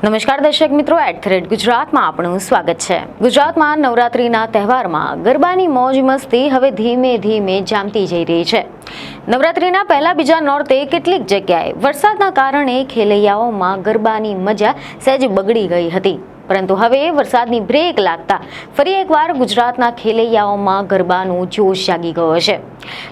નમસ્કાર દર્શક મિત્રો, @ગુજરાતમાં આપનું સ્વાગત છે। ગુજરાતમાં નવરાત્રીના તહેવારમાં ગરબાની મોજ મસ્તી હવે ધીમે ધીમે જામતી જઈ રહી છે। નવરાત્રીના પહેલા બીજા નોરતે કેટલીક જગ્યાએ વરસાદના કારણે ખેલૈયાઓમાં ગરબાની મજા સહેજ બગડી ગઈ હતી, પરંતુ હવે વરસાદની બ્રેક લાગતા ફરી એકવાર ગુજરાતના ખેલૈયાઓમાં ગરબાનું જોશ જાગી ગયો છે।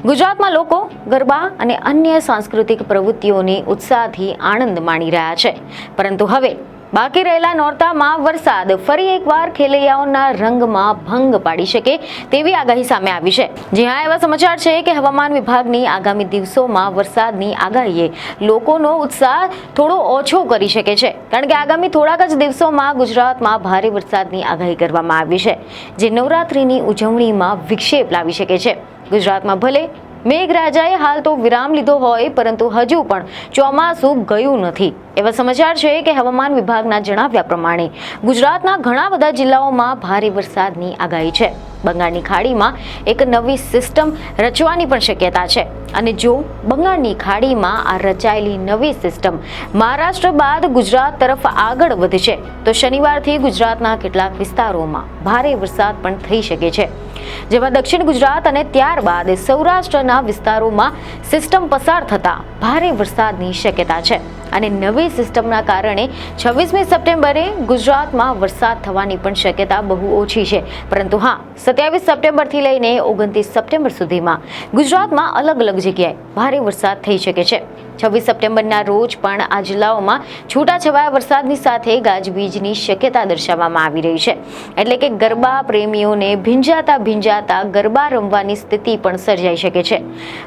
ગુજરાતમાં લોકો ગરબા અને અન્ય સાંસ્કૃતિક પ્રવૃત્તિઓની ઉત્સાહથી આનંદ માણી રહ્યા છે, પરંતુ હવે બાકી રહેલા નોરતામાં વરસાદ ફરી એકવાર ખેલૈયાઓના રંગમાં ભંગ પાડી શકે તેવી આગાહી સામે આવી છે। જ્યાં એવા સમાચાર છે કે હવામાન વિભાગની આગામી દિવસોમાં વરસાદની આગાહીએ લોકોનો ઉત્સાહ થોડો ઓછો કરી શકે છે, કારણ કે આગામી થોડાક જ દિવસોમાં ગુજરાતમાં ભારે વરસાદની આગાહી કરવામાં આવી છે, જે નવરાત્રીની ઉજવણીમાં વિક્ષેપ લાવી શકે છે। ગુજરાતમાં ભલે મેઘરાજાએ હાલ તો વિરામ લીધો હોય, પરંતુ હજુ પણ ચોમાસું ગયું નથી। એવા સમાચાર છે કે હવામાન વિભાગના જણાવ્યા પ્રમાણે ગુજરાતના ઘણા બધા જિલ્લાઓમાં ભારે વરસાદની આગાહી છે। બંગાળની ખાડીમાં એક નવી સિસ્ટમ રચવાની પણ શક્યતા છે, અને જો બંગાળની ખાડીમાં આ રચાયેલી નવી સિસ્ટમ મહારાષ્ટ્ર બાદ ગુજરાત તરફ આગળ વધશે તો શનિવારથી ગુજરાતના કેટલાક વિસ્તારોમાં ભારે વરસાદ પણ થઈ શકે છે, જેમાં દક્ષિણ ગુજરાત અને ત્યારબાદ સૌરાષ્ટ્રના વિસ્તારોમાં સિસ્ટમ પસાર થતા ભારે વરસાદની શક્યતા છે। અને નવી સિસ્ટમના કારણે 26મી સપ્ટેમ્બરે ગુજરાતમાં વરસાદ થવાની પણ શક્યતા બહુ ઓછી છે, પરંતુ હા, 27 સપ્ટેમ્બરથી લઈને 29 સપ્ટેમ્બર સુધીમાં ગુજરાતમાં અલગ અલગ જગ્યાએ ભારે વરસાદ થઈ શકે છે। 26 સપ્ટેમ્બરના રોજ પણ આ જિલ્લાઓમાં છૂટાછવાયા વરસાદની સાથે ગાજવીજની શક્યતા દર્શાવવામાં આવી રહી છે, એટલે કે ગરબા પ્રેમીઓને ભીંજાતા ગરબા રમવાની સ્થિતિ પણ સર્જાઈ શકે છે।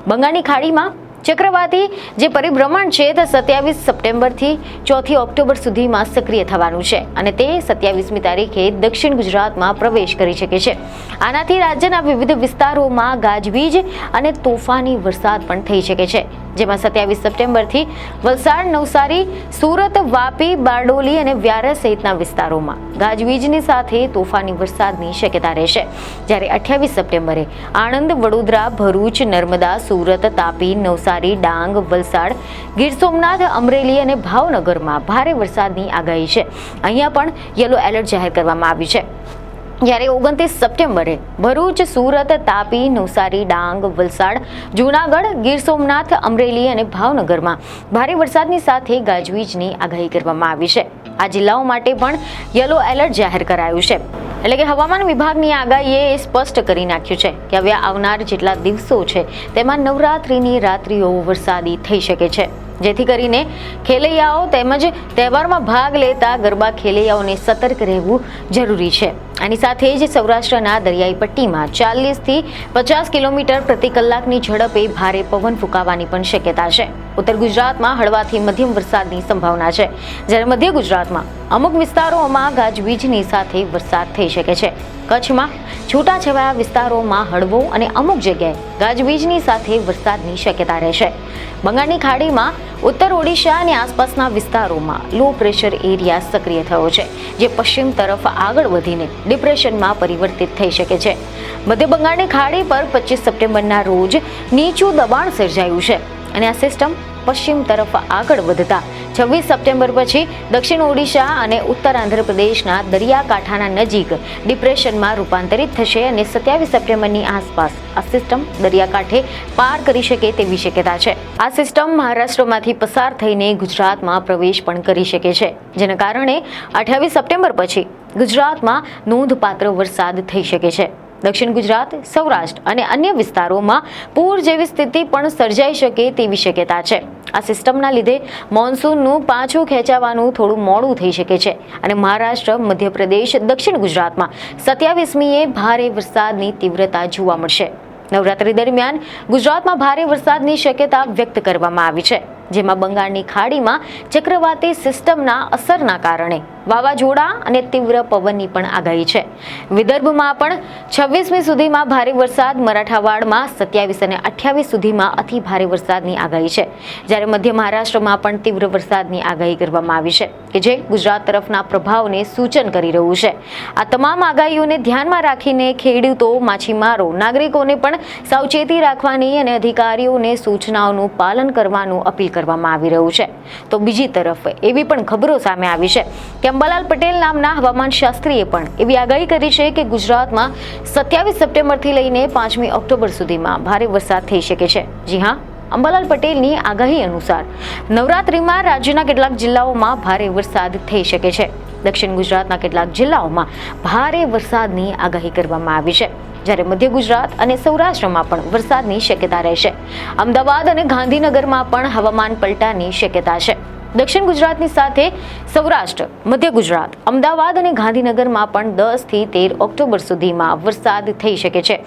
બંગાળની ખાડીમાં ચક્રવાતી જે પરિભ્રમણ છે તે 27 સપ્ટેમ્બરથી 4 ઓક્ટોબર સુધીમાં સક્રિય થવાનું છે, અને તે 27મી તારીખે દક્ષિણ ગુજરાતમાં પ્રવેશ કરી શકે છે। આનાથી રાજ્યના વિવિધ વિસ્તારોમાં ગાજવીજ અને તોફાની વરસાદ પણ થઈ શકે છે, જેમાં 27 સપ્ટેમ્બરથી વલસાડ, નવસારી, સુરત, વાપી, બારડોલી અને વ્યારા સહિતના વિસ્તારોમાં ગાજવીજની સાથે તોફાની વરસાદની શક્યતા રહેશે, જ્યારે 28 સપ્ટેમ્બરે આણંદ, વડોદરા, ભરૂચ, નર્મદા, સુરત, તાપી, નવસારી, ડાંગ, વલસાડ, ગીર સોમનાથ, અમરેલી અને ભાવનગરમાં ભારે વરસાદની આગાહી છે। અહીંયા પણ યલો એલર્ટ જાહેર કરવામાં આવ્યું છે, જ્યારે 29 સપ્ટેમ્બરે ભરૂચ, સુરત, તાપી, નવસારી, ડાંગ, વલસાડ, જૂનાગઢ, ગીર સોમનાથ, અમરેલી અને ભાવનગરમાં ભારે વરસાદની સાથે ગાજવીજની આગાહી કરવામાં આવી છે। આ જિલ્લાઓ માટે પણ યલો એલર્ટ જાહેર કરાયું છે, એટલે કે હવામાન વિભાગની આગાહીએ સ્પષ્ટ કરી નાખ્યું છે કે હવે આવનાર જેટલા દિવસો છે તેમાં નવરાત્રીની રાત્રિઓ વરસાદી થઈ શકે છે, જેથી કરીને ખેલૈયાઓ તેમજ તહેવારમાં ભાગ લેતા ગરબા ખેલૈયાઓને સતર્ક રહેવું જરૂરી છે। આની સાથે જ સૌરાષ્ટ્રના દરિયાઈ પટ્ટીમાં 40થી 50 કિલોમીટર પ્રતિ કલાકની ઝડપે ભારે પવન ફૂંકાવાની પણ શક્યતા છે। ઉત્તર ગુજરાતમાં હળવાથી મધ્યમ વરસાદની સંભાવના છે, જ્યારે મધ્ય ગુજરાતમાં અમુક વિસ્તારોમાં ગાજવીજની સાથે વરસાદ થઈ શકે છે। કચ્છમાં છૂટાછવાયા વિસ્તારોમાં હળવો અને અમુક જગ્યાએ ગાજવીજની સાથે વરસાદની શક્યતા રહેશે। બંગાળની ખાડીમાં ઉત્તર ઓડિશા અને આસપાસના વિસ્તારોમાં લો પ્રેશર એરિયા સક્રિય થયો છે, જે પશ્ચિમ તરફ આગળ વધીને ડિપ્રેશનમાં પરિવર્તિત થઈ શકે છે। મધ્ય બંગાળની ખાડી પર 25 સપ્ટેમ્બરના રોજ નીચું દબાણ સર્જાયું છે, અને આ સિસ્ટમ પશ્ચિમ તરફ આગળ વધતા 26 સપ્ટેમ્બર પછી દક્ષિણ ઓડિશા અને ઉત્તર આંધ્રપ્રદેશના દરિયાકાંઠાના નજીક ડિપ્રેશનમાં રૂપાંતરિત થશે, અને 27 સપ્ટેમ્બરની આસપાસ આ સિસ્ટમ દરિયાકાંઠે પાર કરી શકે તેવી શક્યતા છે। આ સિસ્ટમ મહારાષ્ટ્રમાંથી પસાર થઈને ગુજરાતમાં પ્રવેશ પણ કરી શકે છે, જેના કારણે 28 સપ્ટેમ્બર પછી ગુજરાતમાં નોંધપાત્ર વરસાદ થઈ શકે છે। દક્ષિણ ગુજરાત, સૌરાષ્ટ્ર અને અન્ય વિસ્તારોમાં પૂર જેવી સ્થિતિ પણ સર્જાઈ શકે તેવી શક્યતા છે। આ સિસ્ટમના લીધે મોન્સૂનનું પાછું ખેંચાવાનું થોડું મોડું થઈ શકે છે, અને મહારાષ્ટ્ર, મધ્યપ્રદેશ, દક્ષિણ ગુજરાતમાં 27મીએ ભારે વરસાદની તીવ્રતા જોવા મળશે। નવરાત્રી દરમિયાન ગુજરાતમાં ભારે વરસાદની શક્યતા વ્યક્ત કરવામાં આવી છે, જેમાં બંગાળની ખાડીમાં ચક્રવાતી સિસ્ટમના અસરના કારણે વાવાઝોડા અને તીવ્ર પવનની પણ આગાહી છે. વિદર્ભમાં પણ 26મી સુધીમાં ભારે વરસાદ, મરાઠાવાડમાં 27 અને 28 સુધીમાં અતિ ભારે વરસાદની આગાહી છે. જ્યારે મધ્ય મહારાષ્ટ્રમાં પણ તીવ્ર વરસાદની આગાહી કરવામાં આવી છે કે જે ગુજરાત તરફના પ્રભાવને સૂચન કરી રહ્યું છે. આ તમામ આગાહીઓને ધ્યાનમાં રાખીને ખેડૂતો, માછીમારો, નાગરિકોને પણ સાવચેતી રાખવાની અને અધિકારીઓને સૂચનાઓનું પાલન કરવાનું અપીલ કરવામાં આવી રહ્યું છે. તો બીજી તરફ એવી પણ ખબરો સામે આવી છે કે અંબાલાલ પટેલ નામના હવામાનશાસ્ત્રીએ પણ એવી આગાહી કરી છે કે ગુજરાતમાં 27 સપ્ટેમ્બરથી લઈને 5મી ઓક્ટોબર સુધીમાં ભારે વરસાદ થઈ શકે છે. જી હા, અંબાલાલ પટેલની આગાહી અનુસાર નવરાત્રિમાં રાજ્યના કેટલાક જિલ્લાઓમાં ભારે વરસાદ થઈ શકે છે. દક્ષિણ ગુજરાતના કેટલાક જિલ્લાઓમાં ભારે વરસાદની આગાહી કરવામાં આવી છે. જ્યારે મધ્ય ગુજરાત અને સૌરાષ્ટ્રમાં પણ વરસાદની શક્યતા રહેશે. અમદાવાદ અને ગાંધીનગરમાં પણ હવામાન પલટાની શક્યતા છે. દક્ષિણ ગુજરાતની સાથે સૌરાષ્ટ્ર, મધ્ય ગુજરાત, અમદાવાદ અને ગાંધીનગરમાં પણ 10 થી 13 ઓક્ટોબર સુધીમાં વરસાદ થઈ શકે છે.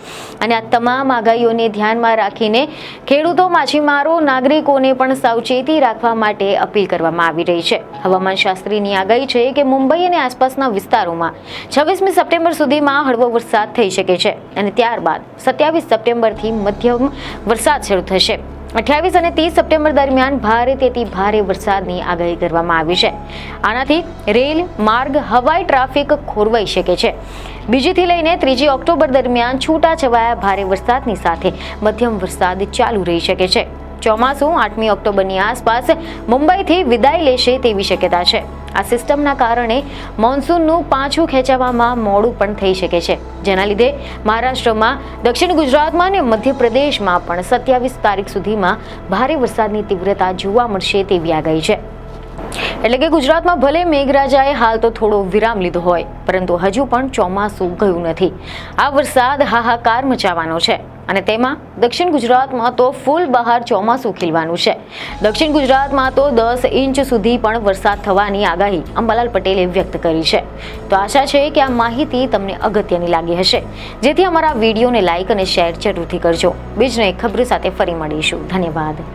અને આ તમામ આગાહીઓને ધ્યાનમાં રાખીને ખેડૂતો, માછીમારો, નાગરિકોને પણ સાવચેતી રાખવા માટે અપીલ કરવામાં આવી રહી છે. હવામાનશાસ્ત્રીની આગાહી છે કે મુંબઈ અને આસપાસના વિસ્તારોમાં 26મી સપ્ટેમ્બર સુધીમાં હળવો વરસાદ થઈ શકે છે અને ત્યારબાદ 27 સપ્ટેમ્બરથી મધ્યમ વરસાદ શરૂ થશે. 28 અને 30 સપ્ટેમ્બર દરમિયાન ભારેથી ભારે વરસાદની આગાહી કરવામાં આવી છે. આનાથી રેલ માર્ગ, હવાઈ ટ્રાફિક ખોરવાઈ શકે છે. 2 થી લઈને 3 ઓક્ટોબર દરમિયાન છૂટાછવાયા ભારે વરસાદની સાથે મધ્યમ વરસાદ ચાલુ રહી શકે છે. ચોમાસું 8મી ઓક્ટોબરની આસપાસ મુંબઈથી વિદાય લેશે તેવી શક્યતા છે. આ સિસ્ટમના કારણે મોન્સૂનનું પાછું ખેંચાવામાં મોડું પણ થઈ શકે છે, જેના લીધે મહારાષ્ટ્રમાં, દક્ષિણ ગુજરાતમાં અને મધ્યપ્રદેશમાં પણ 27 તારીખ સુધીમાં ભારે વરસાદની તીવ્રતા જોવા મળશે તેવી આગાહી છે. એટલે કે ગુજરાતમાં ભલે મેઘરાજાએ હાલ તો થોડો વિરામ લીધો હોય, પરંતુ હજુ પણ ચોમાસું ગયું નથી. આ વરસાદ હાહાકાર મચાવવાનો છે અને તેમાં દક્ષિણ ગુજરાતમાં તો ફૂલ બહાર ચોમાસું ખીલવાનું છે. દક્ષિણ ગુજરાતમાં તો 10 ઇંચ સુધી પણ વરસાદ થવાની આગાહી અંબાલાલ પટેલે વ્યક્ત કરી છે. તો આશા છે કે આ માહિતી તમને અગત્યની લાગી હશે, જેથી અમારા વિડીયોને લાઇક અને શેર જરૂરથી કરજો. બીજને ખબર સાથે ફરી મળીશું. ધન્યવાદ.